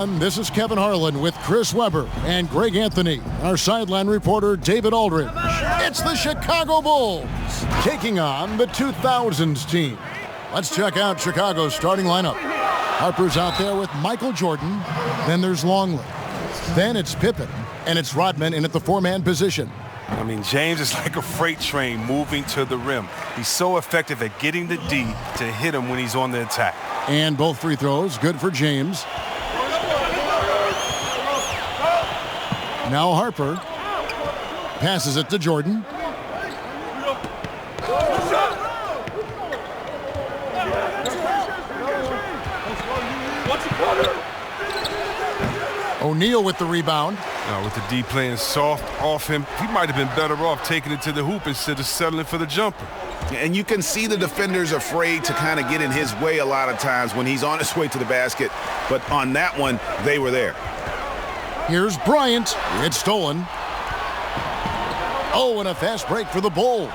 This is Kevin Harlan with Chris Webber and Greg Anthony, our sideline reporter David Aldridge. It's the Chicago Bulls taking on the 2000s team. Let's check out Chicago's starting lineup. Harper's out there with Michael Jordan. Then there's Longley. Then it's Pippen, and it's Rodman in at the four-man position. I mean, James is like a freight train moving to the rim. He's so effective at getting the D to hit him when he's on the attack. And both free throws, good for James. Now Harper passes it to Jordan. O'Neal with the rebound. With the D playing soft off him, he might have been better off taking it to the hoop instead of settling for the jumper. And you can see the defenders afraid to kind of get in his way a lot of times when he's on his way to the basket. But on that one, they were there. Here's Bryant. It's stolen. Oh, and a fast break for the Bulls.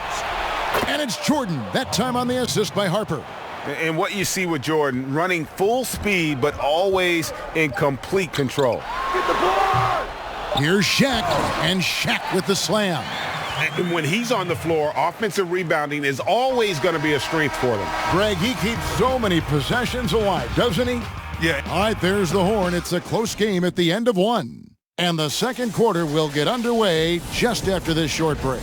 And it's Jordan, that time on the assist by Harper. And what you see with Jordan, running full speed, but always in complete control. Get the board! Here's Shaq, and Shaq with the slam. And when he's on the floor, offensive rebounding is always going to be a strength for them. Greg, he keeps so many possessions alive, doesn't he? Yeah. All right, there's the horn. It's a close game at the end of one. And the second quarter will get underway just after this short break.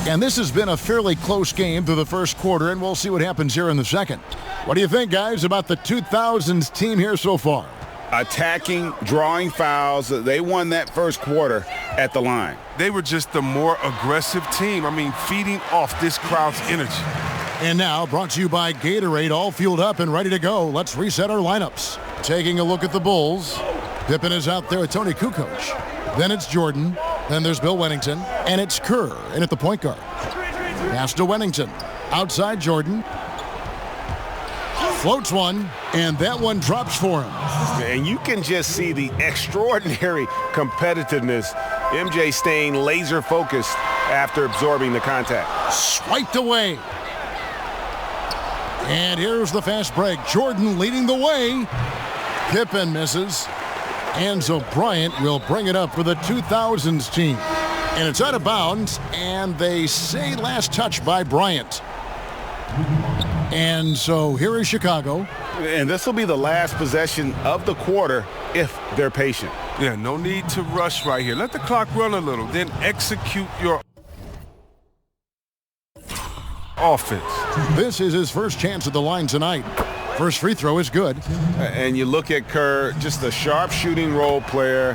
And this has been a fairly close game through the first quarter, and we'll see what happens here in the second. What do you think, guys, about the 2000s team here so far? Attacking, drawing fouls. They won that first quarter at the line. They were just the more aggressive team. I mean, feeding off this crowd's energy. And now, brought to you by Gatorade, all fueled up and ready to go. Let's reset our lineups. Taking a look at the Bulls. Pippen is out there with Tony Kukoc. Then it's Jordan. Then there's Bill Wennington. And it's Kerr in at the point guard. Pass to Wennington. Outside Jordan. Floats one, and that one drops for him. And you can just see the extraordinary competitiveness. MJ staying laser focused after absorbing the contact. Swiped away. And here's the fast break. Jordan leading the way. Pippen misses. And so Bryant will bring it up for the 2000s team. And it's out of bounds, and they say last touch by Bryant. And so here is Chicago. And this will be the last possession of the quarter if they're patient. Yeah, no need to rush right here. Let the clock run a little, then execute your offense. This is his first chance at the line tonight. First free throw is good. And you look at Kerr, just a sharp shooting role player.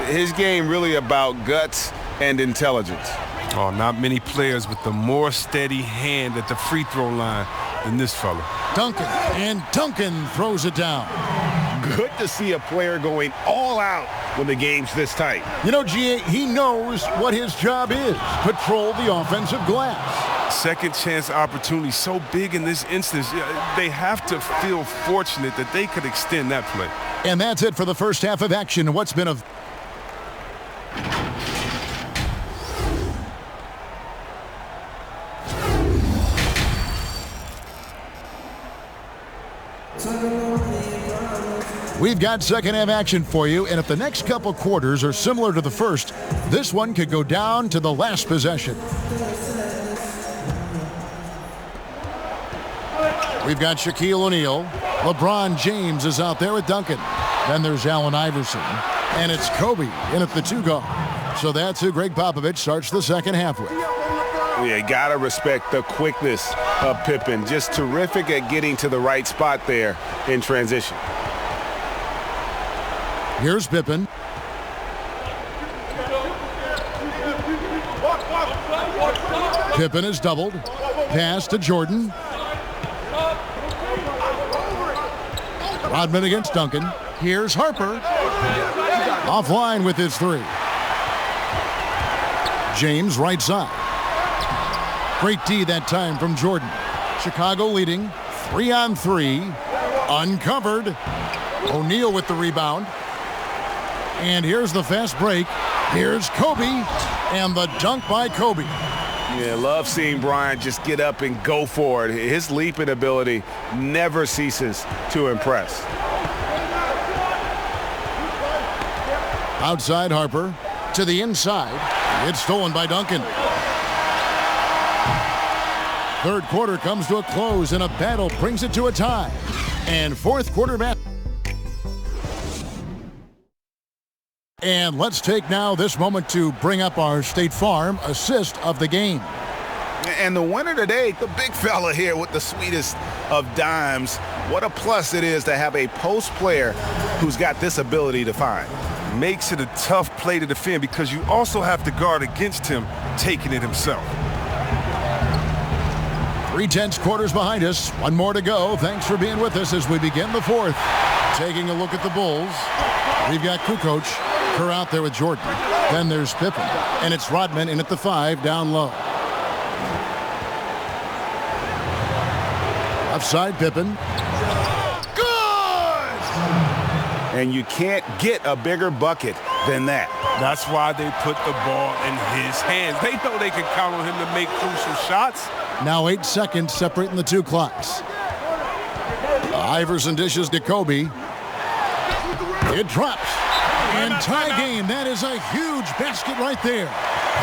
His game really about guts and intelligence. Oh, not many players with the more steady hand at the free throw line than this fella. Duncan, and Duncan throws it down. Good to see a player going all out when the game's this tight. You know, GA, he knows what his job is. Patrol the offensive glass. Second chance opportunity so big in this instance. They have to feel fortunate that they could extend that play. And that's it for the first half of action. What's been a... We've got second half action for you, and if the next couple quarters are similar to the first, this one could go down to the last possession. We've got Shaquille O'Neal. LeBron James is out there with Duncan. Then there's Allen Iverson. And it's Kobe in at the two guard. So that's who Greg Popovich starts the second half with. Yeah, gotta respect the quickness of Pippen. Just terrific at getting to the right spot there in transition. Here's Pippen. Pippen is doubled. Pass to Jordan. Rodman against Duncan. Here's Harper. Offline with his three. James right side. Great D that time from Jordan. Chicago leading 3-on-3. Uncovered. O'Neal with the rebound. And here's the fast break. Here's Kobe. And the dunk by Kobe. Yeah, love seeing Bryant just get up and go for it. His leaping ability never ceases to impress. Outside Harper to the inside. It's stolen by Duncan. Third quarter comes to a close and a battle brings it to a tie. And fourth quarter bat. And let's take now this moment to bring up our State Farm assist of the game. And the winner today, the big fella here with the sweetest of dimes. What a plus it is to have a post player who's got this ability to find. Makes it a tough play to defend because you also have to guard against him taking it himself. 3/10 quarters behind us. One more to go. Thanks for being with us as we begin the fourth. Taking a look at the Bulls. We've got Kukoc, Kerr out there with Jordan. Then there's Pippen. And it's Rodman in at the 5 down low. Left side Pippen. Good! And you can't get a bigger bucket than that. That's why they put the ball in his hands. They know they can count on him to make crucial shots. Now 8 seconds separating the two clocks. Iverson dishes to Kobe. It drops. And tie game. That is a huge basket right there.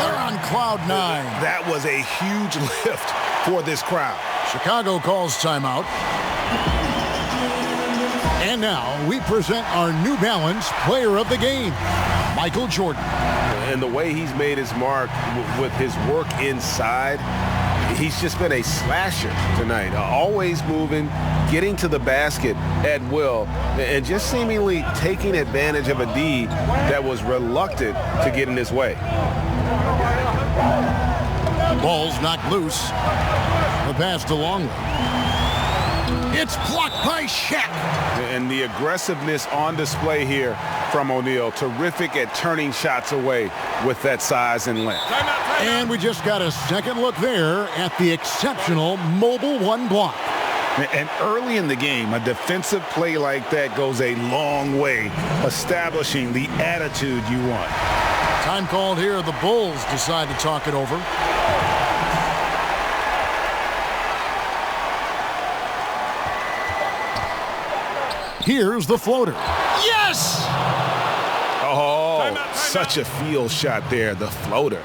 They're on cloud 9. That was a huge lift for this crowd. Chicago calls timeout. And now we present our New Balance player of the game, Michael Jordan. And the way he's made his mark with his work inside, he's just been a slasher tonight. Always moving, getting to the basket at will, and just seemingly taking advantage of a D that was reluctant to get in his way. Ball's knocked loose. The pass to Longley. It's blocked by Shaq. And the aggressiveness on display here from O'Neal. Terrific at turning shots away with that size and length. And we just got a second look there at the exceptional Mobile 1 block. And early in the game, a defensive play like that goes a long way, establishing the attitude you want. Time called here. The Bulls decide to talk it over. Here's the floater. Yes! Oh, such a field shot there, the floater.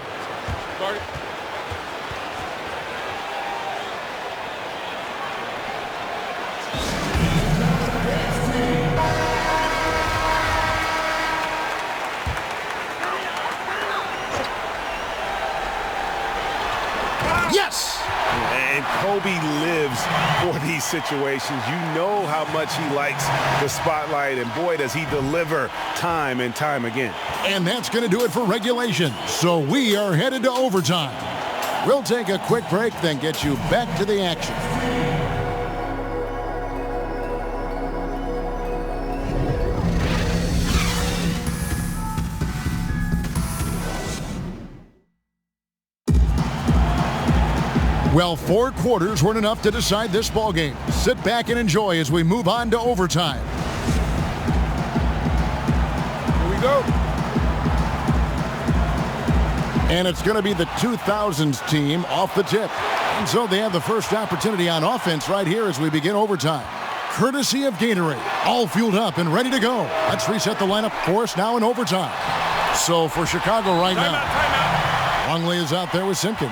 Yes! And Kobe lives for these situations. You know how much he likes the spotlight, and boy, does he deliver time and time again. And that's going to do it for regulation. So we are headed to overtime. We'll take a quick break, then get you back to the action. Well, 4 quarters weren't enough to decide this ballgame. Sit back and enjoy as we move on to overtime. Here we go. And it's going to be the 2000s team off the tip. And so they have the first opportunity on offense right here as we begin overtime. Courtesy of Gatorade. All fueled up and ready to go. Let's reset the lineup for us now in overtime. So for Chicago right now, Longley is out there with Simpkins.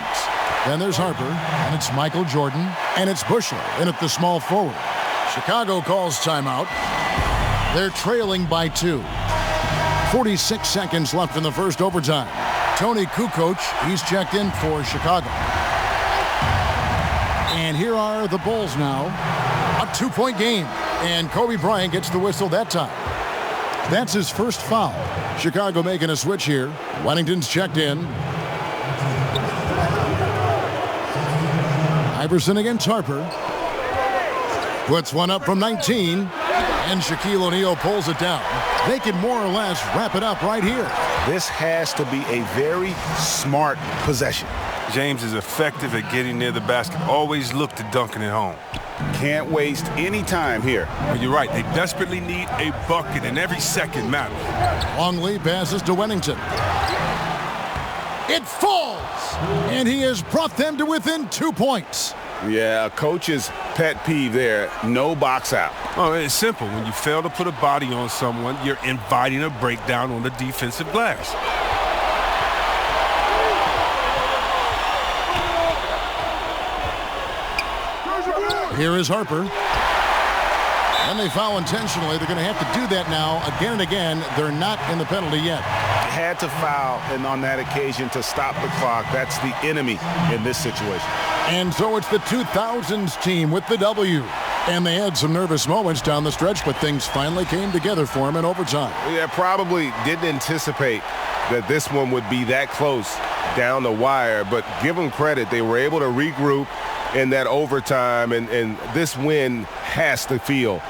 Then there's Harper, and it's Michael Jordan, and it's Bushler in at the small forward. Chicago calls timeout. They're trailing by 2. 46 seconds left in the first overtime. Tony Kukoc, he's checked in for Chicago. And here are the Bulls now. A 2-point game, and Kobe Bryant gets the whistle that time. That's his first foul. Chicago making a switch here. Wennington's checked in. Iverson against Harper. Puts one up from 19. And Shaquille O'Neal pulls it down. They can more or less wrap it up right here. This has to be a very smart possession. James is effective at getting near the basket. Always look to dunking it home. Can't waste any time here. But you're right. They desperately need a bucket, and every second matters. Longley passes to Wennington. It falls, and he has brought them to within 2 points. Yeah, coach's pet peeve there, no box out. Oh, it's simple. When you fail to put a body on someone, you're inviting a breakdown on the defensive glass. Here is Harper. And they foul intentionally. They're going to have to do that now again and again. They're not in the penalty yet. Had to foul, and on that occasion to stop the clock. That's the enemy in this situation. And so it's the 2000s team with the W. And they had some nervous moments down the stretch, but things finally came together for them in overtime. Yeah, probably didn't anticipate that this one would be that close down the wire, but give them credit. They were able to regroup in that overtime, and this win has to feel